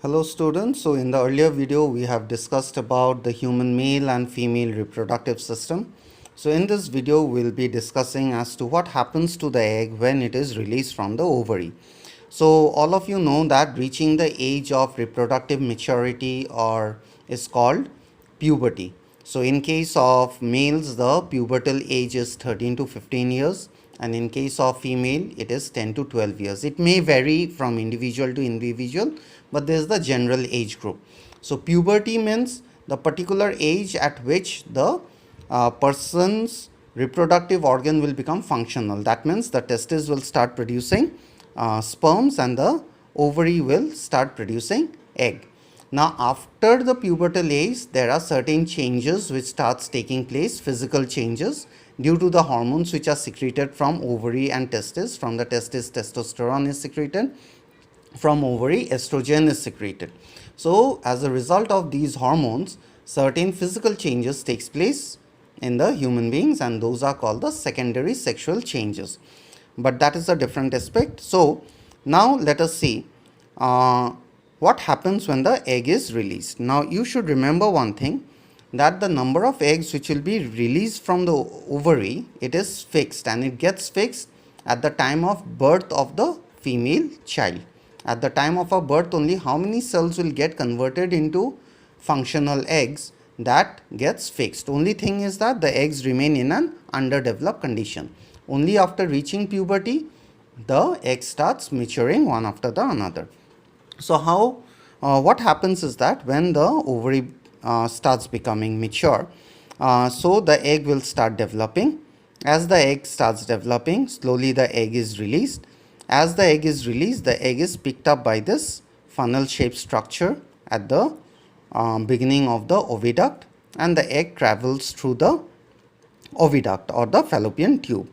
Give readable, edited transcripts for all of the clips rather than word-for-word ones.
Hello students, so in the earlier video we have discussed about the human male and female reproductive system. So in this video we'll be discussing as to what happens to the egg when it is released from the ovary. So all of you know that reaching the age of reproductive maturity is called puberty. So in case of males the pubertal age is 13 to 15 years and in case of female it is 10 to 12 years. It may vary from individual to individual, but there is the general age group. So puberty means the particular age at which the person's reproductive organ will become functional. That means the testes will start producing sperms and the ovary will start producing egg. Now after the pubertal age there are certain changes which starts taking place, physical changes due to the hormones which are secreted from ovary and testes. From the testes testosterone is secreted, from ovary estrogen is secreted. So as a result of these hormones certain physical changes takes place in the human beings and those are called the secondary sexual changes, but that is a different aspect. So now let us see what happens when the egg is released. Now you should remember one thing, that the number of eggs which will be released from the ovary, it is fixed and it gets fixed at the time of birth of the female child. At the time of a birth only how many cells will get converted into functional eggs, that gets fixed. Only thing is that the eggs remain in an underdeveloped condition. Only after reaching puberty the egg starts maturing one after the another. So what happens is that when the ovary starts becoming mature, so the egg will start developing. As the egg starts developing, slowly the egg is released. As the egg is released, the egg is picked up by this funnel shaped structure at the beginning of the oviduct and the egg travels through the oviduct or the fallopian tube,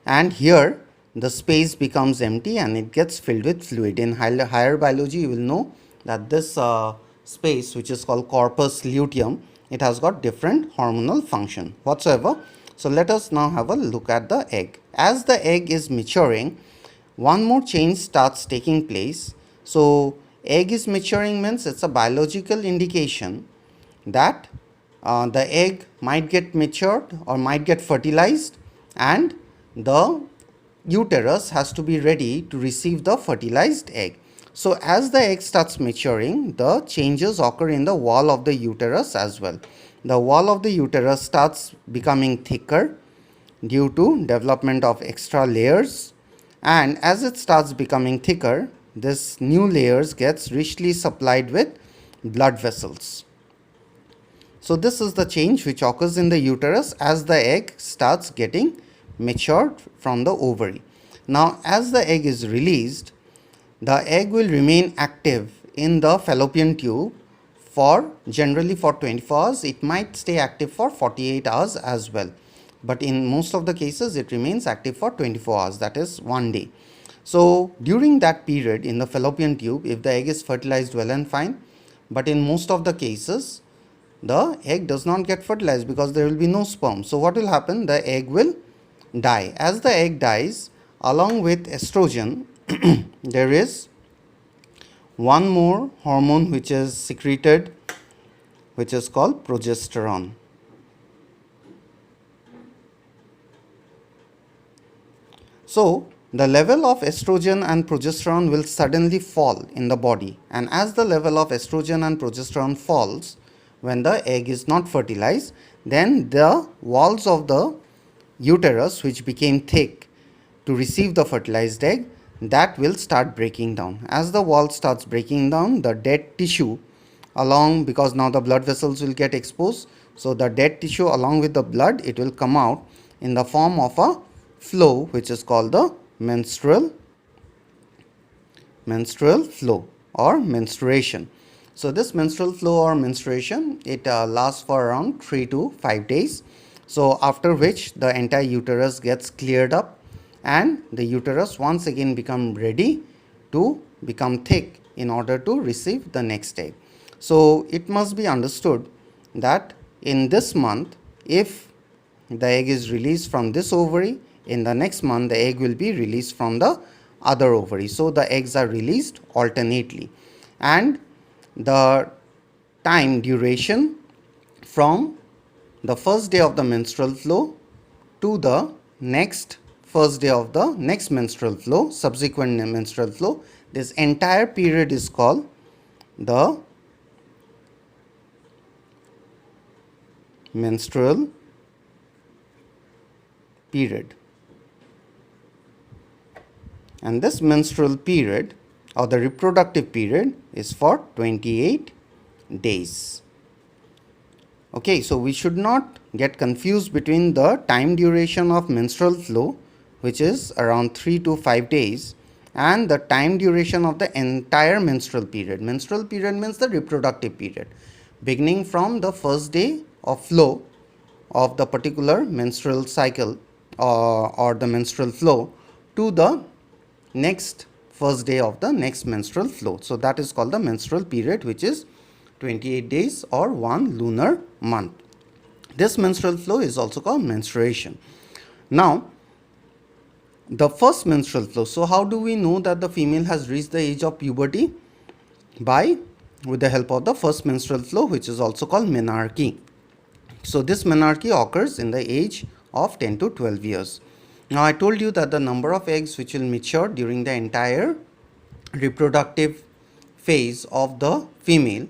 and here the space becomes empty and it gets filled with fluid. In higher biology you will know that this space, which is called corpus luteum, it has got different hormonal function whatsoever. So let us now have a look at the egg. As the egg is maturing, one more change starts taking place. So egg is maturing means it's a biological indication that the egg might get matured or might get fertilized and the uterus has to be ready to receive the fertilized egg. So as the egg starts maturing, the changes occur in the wall of the uterus as well. The wall of the uterus starts becoming thicker due to development of extra layers, and as it starts becoming thicker, this new layers gets richly supplied with blood vessels. So this is the change which occurs in the uterus as the egg starts getting matured from the ovary. Now as the egg is released, the egg will remain active in the fallopian tube for generally for 24 hours. It might stay active for 48 hours as well, but in most of the cases it remains active for 24 hours, that is one day. So during that period in the fallopian tube, if the egg is fertilized, well and fine, but in most of the cases the egg does not get fertilized because there will be no sperm. So what will happen? The egg will die. As the egg dies, along with estrogen there is one more hormone which is secreted, which is called progesterone. So the level of estrogen and progesterone will suddenly fall in the body, and as the level of estrogen and progesterone falls when the egg is not fertilized, then the walls of the uterus, which became thick to receive the fertilized egg, that will start breaking down. As the wall starts breaking down, the dead tissue because now the blood vessels will get exposed, so the dead tissue along with the blood, it will come out in the form of a flow which is called the menstrual flow or menstruation. So this menstrual flow or menstruation, it lasts for around 3 to 5 days. So after which the entire uterus gets cleared up and the uterus once again become ready to become thick in order to receive the next egg. So it must be understood that in this month, if the egg is released from this ovary, in the next month the egg will be released from the other ovary. So the eggs are released alternately, and the time duration from the first day of the menstrual flow to the next first day of the next menstrual flow, subsequent menstrual flow. This entire period is called the menstrual period. And this menstrual period or the reproductive period is for 28 days. Okay, so we should not get confused between the time duration of menstrual flow, which is around 3 to 5 days, and the time duration of the entire menstrual period. Menstrual period means the reproductive period, beginning from the first day of flow of the particular menstrual cycle or the menstrual flow to the next first day of the next menstrual flow. So that is called the menstrual period, which is 28 days or 1 lunar month. This menstrual flow is also called menstruation. Now, the first menstrual flow. So how do we know that the female has reached the age of puberty? With the help of the first menstrual flow, which is also called menarche. So this menarche occurs in the age of 10 to 12 years. Now I told you that the number of eggs which will mature during the entire reproductive phase of the female,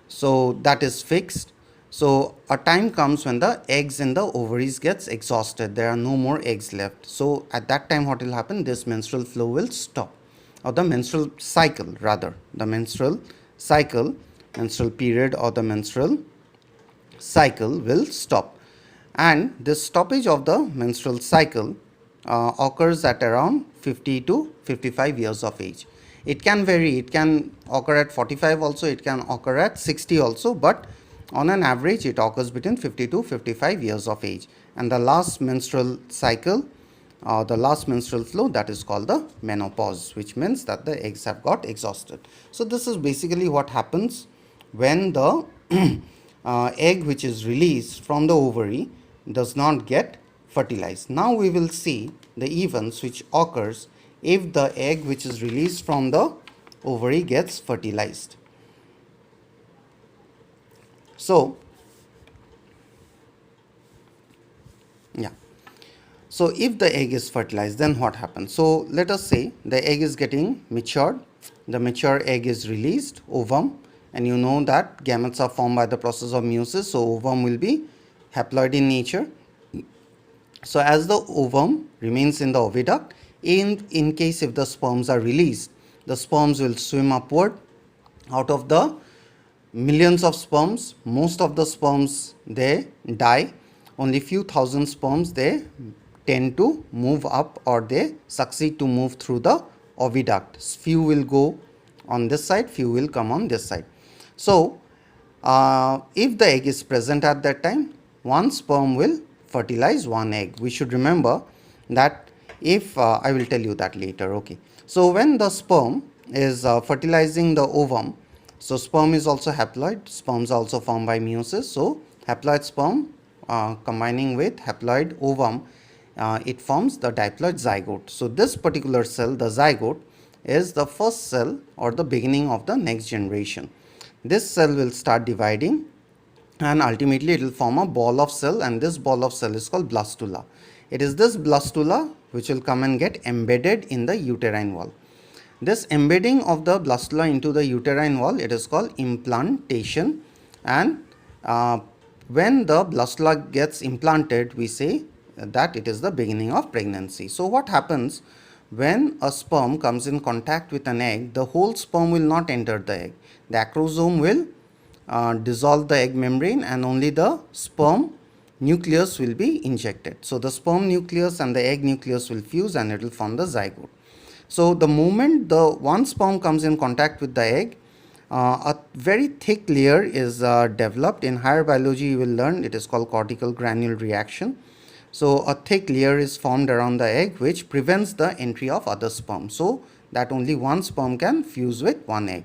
so that is fixed. So a time comes when the eggs in the ovaries gets exhausted, there are no more eggs left. So at that time what will happen, this menstrual flow will stop, or the menstrual cycle rather, the menstrual cycle, menstrual period or the menstrual cycle will stop. And this stoppage of the menstrual cycle occurs at around 50 to 55 years of age. It can vary, it can occur at 45 also, it can occur at 60 also, but on an average it occurs between 50 to 55 years of age. And the last menstrual cycle, the last menstrual flow, that is called the menopause, which means that the eggs have got exhausted. So this is basically what happens when the egg which is released from the ovary does not get fertilized. Now we will see the events which occurs if the egg which is released from the ovary gets fertilized. So if the egg is fertilized, then what happens? So let us say the egg is getting matured, the mature egg is released, ovum, and you know that gametes are formed by the process of meiosis, so ovum will be haploid in nature. So as the ovum remains in the oviduct, in case if the sperms are released, the sperms will swim upward. Out of the millions of sperms, most of the sperms they die. Only few thousand sperms they tend to move up, or they succeed to move through the oviduct. Few will go on this side, few will come on this side. So if the egg is present at that time, one sperm will fertilize one egg. We should remember that if I will tell you that later. Okay, so when the sperm is fertilizing the ovum, so sperm is also haploid, sperms are also formed by meiosis. So haploid sperm combining with haploid ovum, it forms the diploid zygote. So this particular cell, the zygote, is the first cell or the beginning of the next generation. This cell will start dividing, and ultimately it will form a ball of cell, and this ball of cell is called blastula. It is this blastula which will come and get embedded in the uterine wall. This embedding of the blastula into the uterine wall, it is called implantation, and when the blastula gets implanted, we say that it is the beginning of pregnancy. So what happens when a sperm comes in contact with an egg? The whole sperm will not enter the egg. The acrosome will dissolve the egg membrane, and only the sperm nucleus will be injected. So the sperm nucleus and the egg nucleus will fuse, and it will form the zygote. So the moment the one sperm comes in contact with the egg, a very thick layer is developed. In higher biology you will learn it is called cortical granule reaction. So a thick layer is formed around the egg which prevents the entry of other sperm, so that only one sperm can fuse with one egg.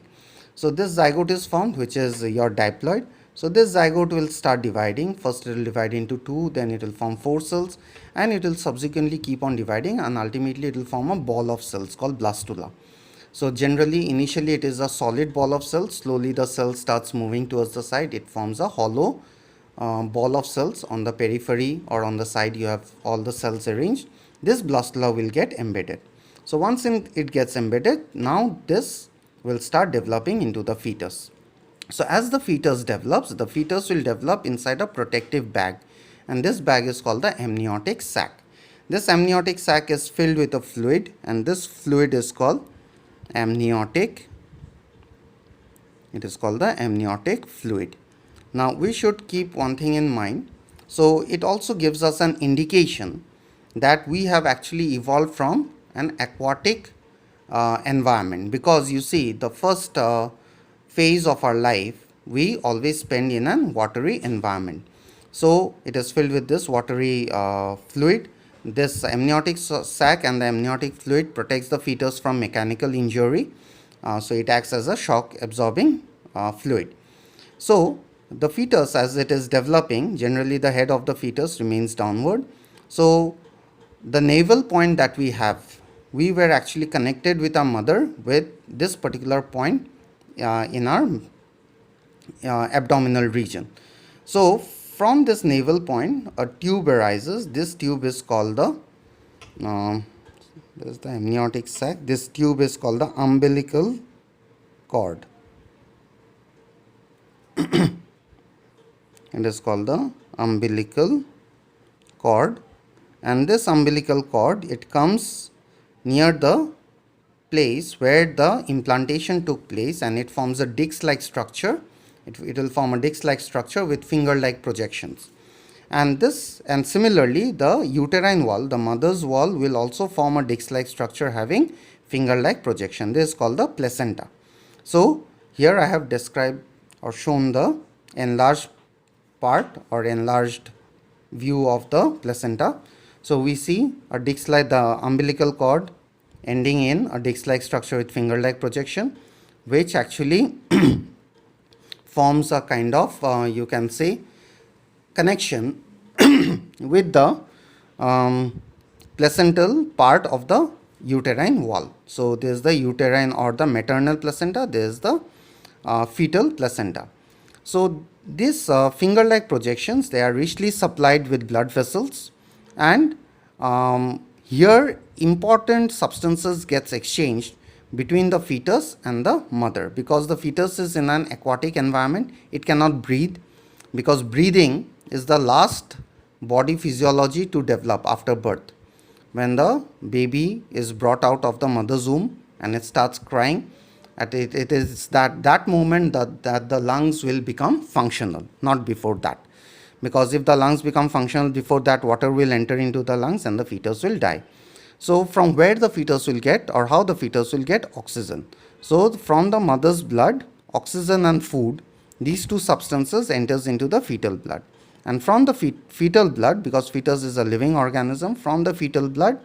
So this zygote is formed, which is your diploid. So this zygote will start dividing. First it will divide into two, then it will form 4 cells, and it will subsequently keep on dividing, and ultimately it will form a ball of cells called blastula. So generally, initially it is a solid ball of cells. Slowly the cell starts moving towards the side. It forms a hollow ball of cells. On the periphery or on the side you have all the cells arranged. This blastula will get embedded. So once it gets embedded, now this will start developing into the fetus. So as the fetus develops, the fetus will develop inside a protective bag, and this bag is called the amniotic sac. This amniotic sac is filled with a fluid, and this fluid is called amniotic. It is called the amniotic fluid. Now we should keep one thing in mind. So it also gives us an indication that we have actually evolved from an aquatic environment, because you see the first phase of our life we always spend in a watery environment. So it is filled with this watery fluid. This amniotic sac and the amniotic fluid protects the fetus from mechanical injury. So it acts as a shock absorbing fluid. So the fetus, as it is developing, generally the head of the fetus remains downward. So the navel point that we have, we were actually connected with our mother with this particular point in our abdominal region. So from this navel point a tube arises. This tube is called the this is the amniotic sac. This tube is called the umbilical cord. It is called the umbilical cord, and this umbilical cord, it comes near the place where the implantation took place, and it forms a disc-like structure. It will form a disc-like structure with finger-like projections. And similarly, the uterine wall, the mother's wall, will also form a disc-like structure having finger-like projection. This is called the placenta. So here I have described or shown the enlarged part or enlarged view of the placenta. So we see a disc-like, the umbilical cord ending in a disc-like structure with finger-like projection, which actually forms a kind of you can say connection with the placental part of the uterine wall. So there is the uterine or the maternal placenta, there is the fetal placenta. So these finger-like projections, they are richly supplied with blood vessels, and here important substances gets exchanged between the fetus and the mother, because the fetus is in an aquatic environment. It cannot breathe, because breathing is the last body physiology to develop after birth. When the baby is brought out of the mother's womb and it starts crying, it is that moment that the lungs will become functional, not before that. Because if the lungs become functional before that, water will enter into the lungs and the fetus will die. So from where the fetus will get, or how the fetus will get oxygen? So from the mother's blood, oxygen and food, these two substances enters into the fetal blood. And from the fetal blood, because fetus is a living organism, from the fetal blood,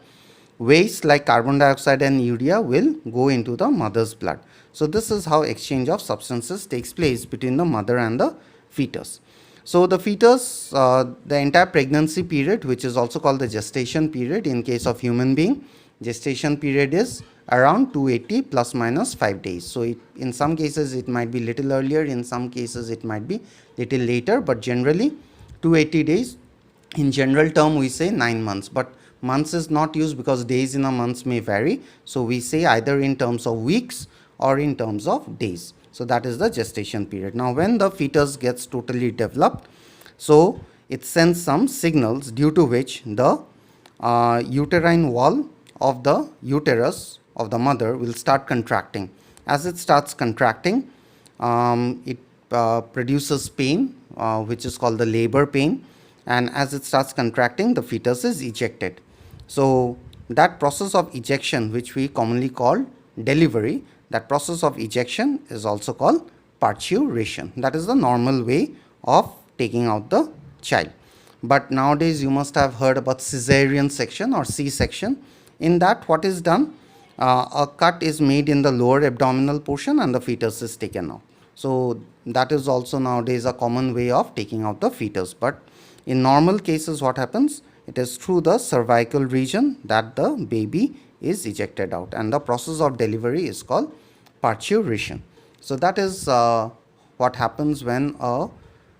waste like carbon dioxide and urea will go into the mother's blood. So this is how exchange of substances takes place between the mother and the fetus. So the fetus, the entire pregnancy period, which is also called the gestation period in case of human being, gestation period is around 280 plus minus 5 days. So in some cases it might be little earlier, in some cases it might be little later, but generally 280 days. In general term we say 9 months, but months is not used because days in a month may vary. So we say either in terms of weeks or in terms of days. So that is the gestation period. Now when the fetus gets totally developed, so it sends some signals due to which the uterine wall of the uterus of the mother will start contracting. As it starts contracting, it produces pain, which is called the labor pain, and as it starts contracting, the fetus is ejected. So that process of ejection, which we commonly call delivery, that process of ejection is also called parturition. That is the normal way of taking out the child. But nowadays you must have heard about cesarean section or C-section. In that, what is done? A cut is made in the lower abdominal portion and the fetus is taken out. So that is also nowadays a common way of taking out the fetus. But in normal cases, what happens? It is through the cervical region that the baby is ejected out, and the process of delivery is called parturition. So that is what happens when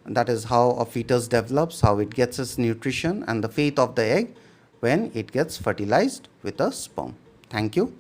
that is how a fetus develops, how it gets its nutrition, and the fate of the egg when it gets fertilized with a sperm. Thank you.